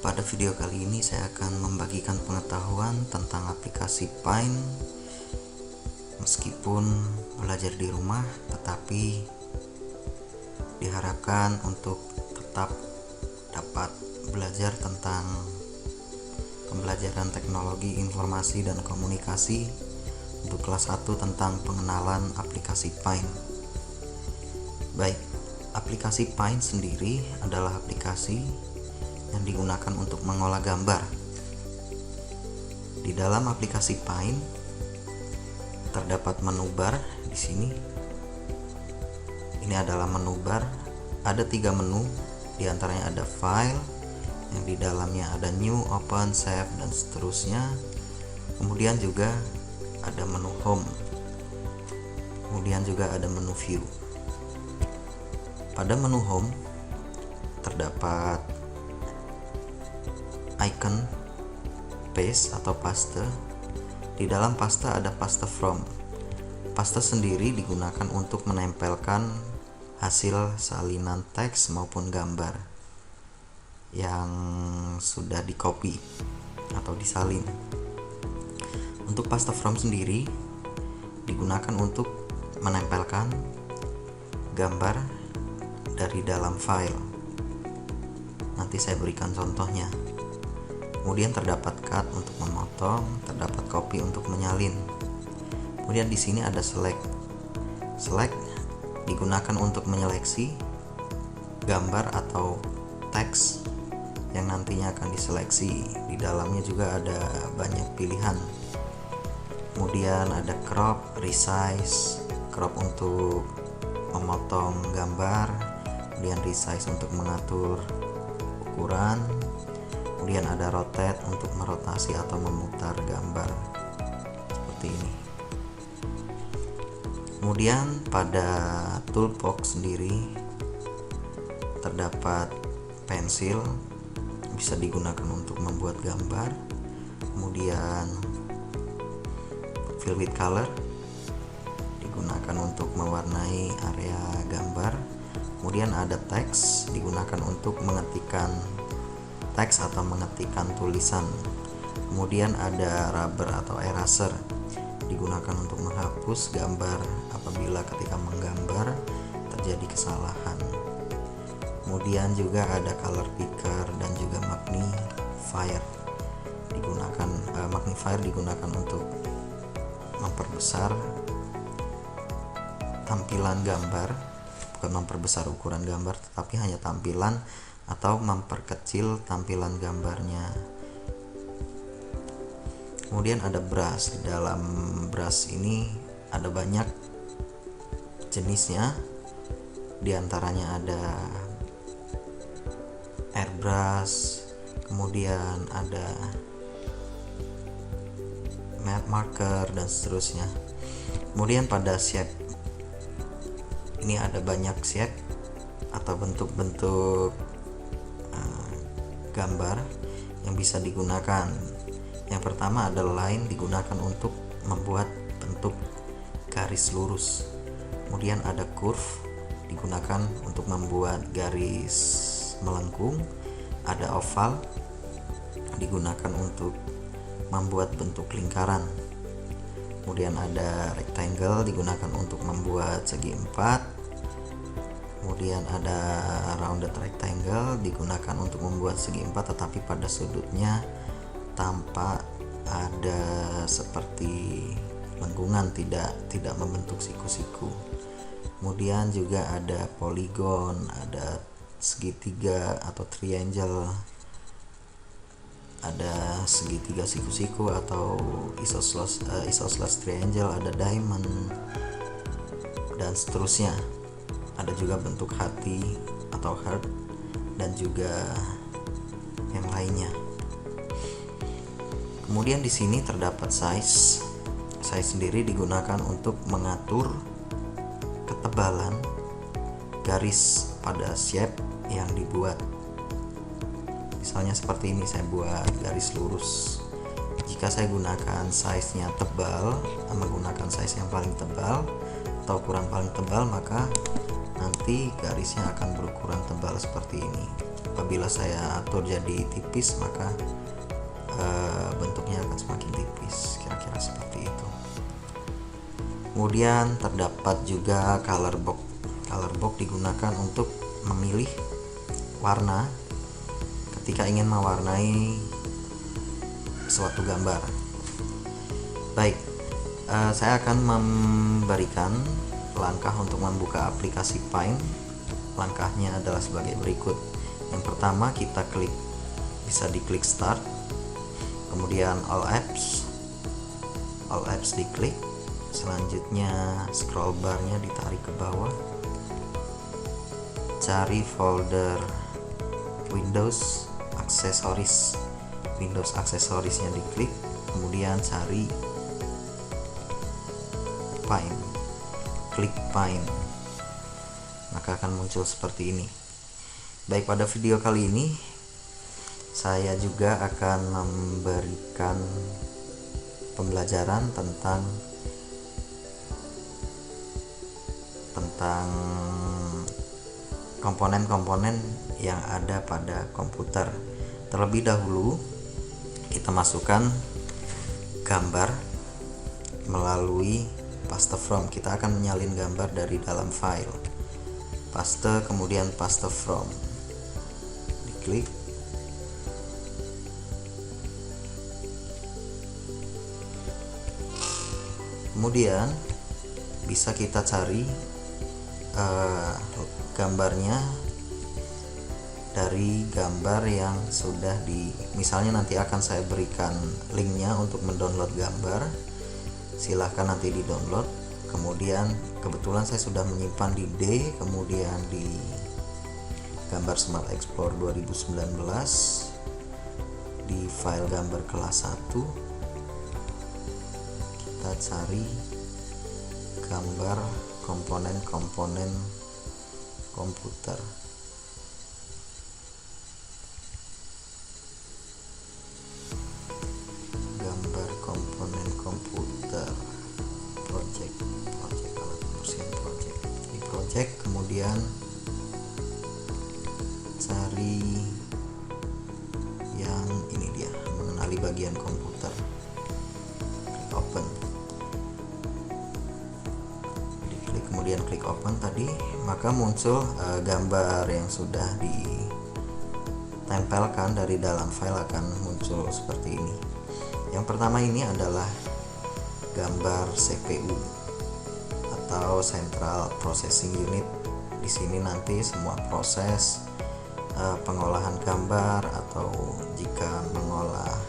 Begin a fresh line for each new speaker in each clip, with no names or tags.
Pada video kali ini saya akan membagikan pengetahuan tentang aplikasi Paint. Meskipun belajar di rumah, tetapi diharapkan untuk tetap dapat belajar tentang pembelajaran teknologi informasi dan komunikasi untuk kelas 1 tentang pengenalan aplikasi Paint. Baik, aplikasi Paint sendiri adalah aplikasi yang digunakan untuk mengolah gambar. Di dalam aplikasi Paint terdapat menu bar di sini. Ini adalah menu bar. Ada 3 menu, di antaranya ada File, yang di dalamnya ada New, Open, Save, dan seterusnya. Kemudian juga ada menu Home. Kemudian juga ada menu View. Pada menu Home terdapat icon paste atau paste. Di dalam paste ada paste from. Paste sendiri digunakan untuk menempelkan hasil salinan teks maupun gambar yang sudah di copy atau disalin. Untuk paste from sendiri digunakan untuk menempelkan gambar dari dalam file. Nanti saya berikan contohnya. Kemudian terdapat cut untuk memotong, terdapat copy untuk menyalin. Kemudian di sini ada select. Select digunakan untuk menyeleksi gambar atau teks yang nantinya akan diseleksi. Di dalamnya juga ada banyak pilihan. Kemudian ada crop, resize. Crop untuk memotong gambar, kemudian resize untuk mengatur ukuran. Kemudian ada rotate untuk merotasi atau memutar gambar seperti ini. Kemudian pada toolbox sendiri terdapat pensil, bisa digunakan untuk membuat gambar. Kemudian fill with color digunakan untuk mewarnai area gambar. Kemudian ada teks, digunakan untuk mengetikkan teks atau mengetikkan tulisan. Kemudian ada rubber atau eraser, digunakan untuk menghapus gambar apabila ketika menggambar terjadi kesalahan. Kemudian juga ada color picker dan juga magnifier. Magnifier digunakan untuk memperbesar tampilan gambar, bukan memperbesar ukuran gambar, tetapi hanya tampilan atau memperkecil tampilan gambarnya. Kemudian ada brush. Di dalam brush ini ada banyak jenisnya. Di antaranya ada airbrush, kemudian ada matte marker dan seterusnya. Kemudian pada shape ini ada banyak shape atau bentuk-bentuk gambar yang bisa digunakan. Yang pertama ada line, digunakan untuk membuat bentuk garis lurus. Kemudian ada curve, digunakan untuk membuat garis melengkung. Ada oval, digunakan untuk membuat bentuk lingkaran. Kemudian ada rectangle, digunakan untuk membuat segi 4. Kemudian ada rounded rectangle, digunakan untuk membuat segi 4 tetapi pada sudutnya tampak ada seperti lengkungan, tidak membentuk siku-siku. Kemudian juga ada polygon, ada segitiga atau triangle, ada segitiga siku-siku atau isosceles triangle, ada diamond dan seterusnya. Ada juga bentuk hati atau heart dan juga yang lainnya. Kemudian di sini terdapat size. Size sendiri digunakan untuk mengatur ketebalan garis pada shape yang dibuat. Misalnya seperti ini, saya buat garis lurus. Jika saya gunakan size-nya tebal, menggunakan size yang paling tebal atau ukuran paling tebal, maka nanti garisnya akan berukuran tebal seperti ini. Apabila saya atur jadi tipis, maka bentuknya akan semakin tipis, kira-kira seperti itu. Kemudian terdapat juga color box. Color box digunakan untuk memilih warna ketika ingin mewarnai suatu gambar. Baik, saya akan memberikan langkah untuk membuka aplikasi Paint. Langkahnya adalah sebagai berikut. Yang pertama, kita bisa diklik Start, kemudian All Apps diklik. Selanjutnya scroll barnya ditarik ke bawah, cari folder Windows Accessories-nya diklik, kemudian cari Paint, klik Paint, maka akan muncul seperti ini. Baik, pada video kali ini saya juga akan memberikan pembelajaran tentang komponen-komponen yang ada pada komputer. Terlebih dahulu kita masukkan gambar melalui paste from. Kita akan menyalin gambar dari dalam file. Paste, kemudian paste from. Diklik. Kemudian bisa kita cari gambarnya dari gambar yang sudah misalnya nanti akan saya berikan linknya untuk mendownload gambar. Silahkan nanti di download. Kemudian kebetulan saya sudah menyimpan di D, kemudian di gambar Smart Explorer 2019 di file gambar kelas 1. Kita cari gambar komponen-komponen komputer. Gambar komponen komputer, project alat mesin project. Di project, kemudian cari yang ini dia, mengenali bagian komputer. Klik open. Kemudian klik open tadi, maka muncul gambar yang sudah ditempelkan dari dalam file akan muncul seperti ini. Yang pertama ini adalah gambar CPU atau Central Processing Unit. Di sini nanti semua proses pengolahan gambar, atau jika mengolah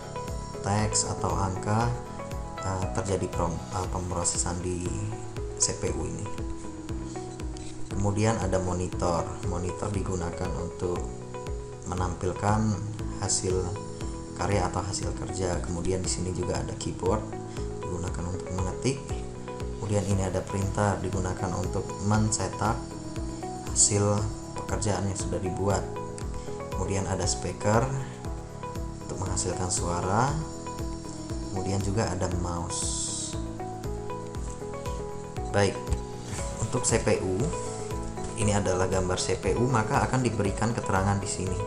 teks atau angka terjadi pemrosesan di CPU ini. Kemudian ada monitor. Monitor digunakan untuk menampilkan hasil karya atau hasil kerja. Kemudian di sini juga ada keyboard digunakan untuk mengetik. Kemudian ini ada printer digunakan untuk mencetak hasil pekerjaan yang sudah dibuat. Kemudian ada speaker untuk menghasilkan suara. Kemudian juga ada mouse. Baik, untuk CPU, ini adalah gambar CPU, maka akan diberikan keterangan di sini.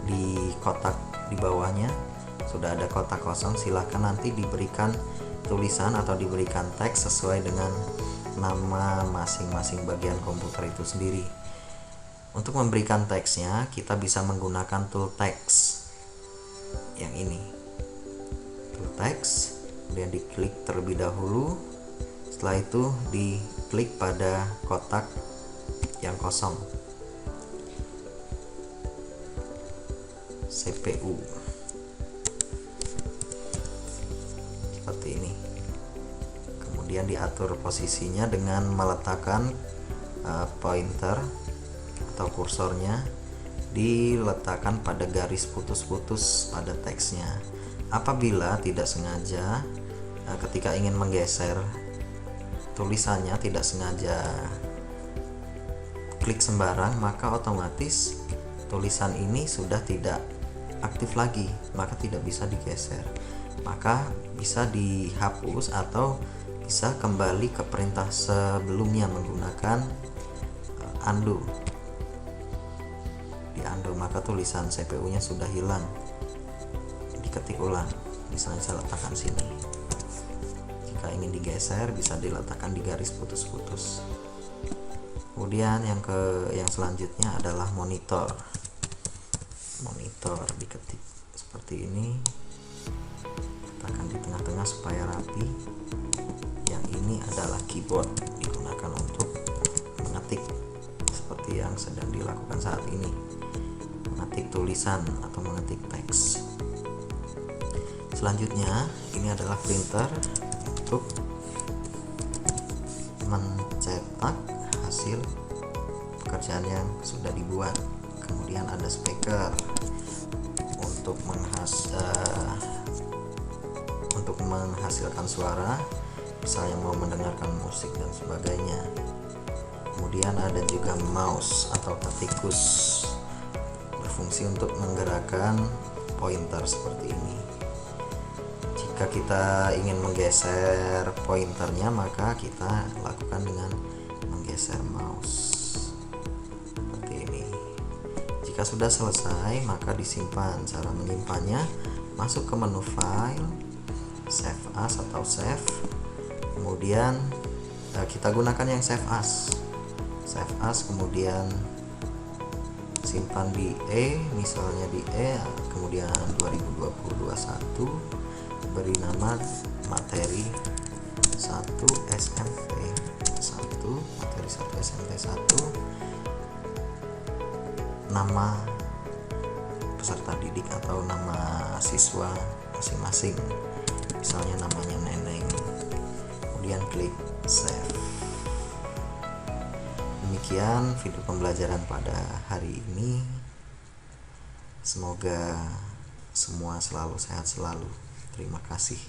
Di kotak di bawahnya sudah ada kotak kosong, silahkan nanti diberikan tulisan atau diberikan teks sesuai dengan nama masing-masing bagian komputer itu sendiri. Untuk memberikan teksnya, kita bisa menggunakan tool text yang ini. Tool text, kemudian diklik terlebih dahulu. Setelah itu diklik pada kotak yang kosong, CPU, seperti ini. Kemudian diatur posisinya dengan meletakkan pointer atau kursornya diletakkan pada garis putus-putus pada teksnya. Apabila tidak sengaja ketika ingin menggeser tulisannya, tidak sengaja klik sembarang, maka otomatis tulisan ini sudah tidak aktif lagi, maka tidak bisa digeser, maka bisa dihapus atau bisa kembali ke perintah sebelumnya menggunakan undo. Di undo maka tulisan CPU-nya sudah hilang. Diketik ulang, misalnya saya letakkan sini. Jika ingin digeser bisa diletakkan di garis putus-putus. Kemudian yang selanjutnya adalah monitor. Monitor diketik seperti ini, letakkan di tengah-tengah supaya rapi. Yang ini adalah keyboard, digunakan untuk mengetik seperti yang sedang dilakukan saat ini, mengetik tulisan atau mengetik teks. Selanjutnya ini adalah printer untuk mencetak hasil pekerjaan yang sudah dibuat. Kemudian ada speaker untuk menghasilkan suara, misalnya mau mendengarkan musik dan sebagainya. Kemudian ada juga mouse atau ketikus, berfungsi untuk menggerakkan pointer seperti ini. Jika kita ingin menggeser pointernya, maka kita lakukan dengan menggeser mouse seperti ini. Jika sudah selesai, maka disimpan. Cara menyimpannya, masuk ke menu file, save as atau save. Kemudian kita gunakan yang save as, kemudian simpan di misalnya di kemudian 2020-21, beri nama materi 1 SMP 1, materi 1 SMP 1, nama peserta didik atau nama siswa masing-masing, misalnya namanya Neneng. Kemudian klik save. Demikian video pembelajaran pada hari ini. Semoga semua selalu sehat selalu. Terima kasih.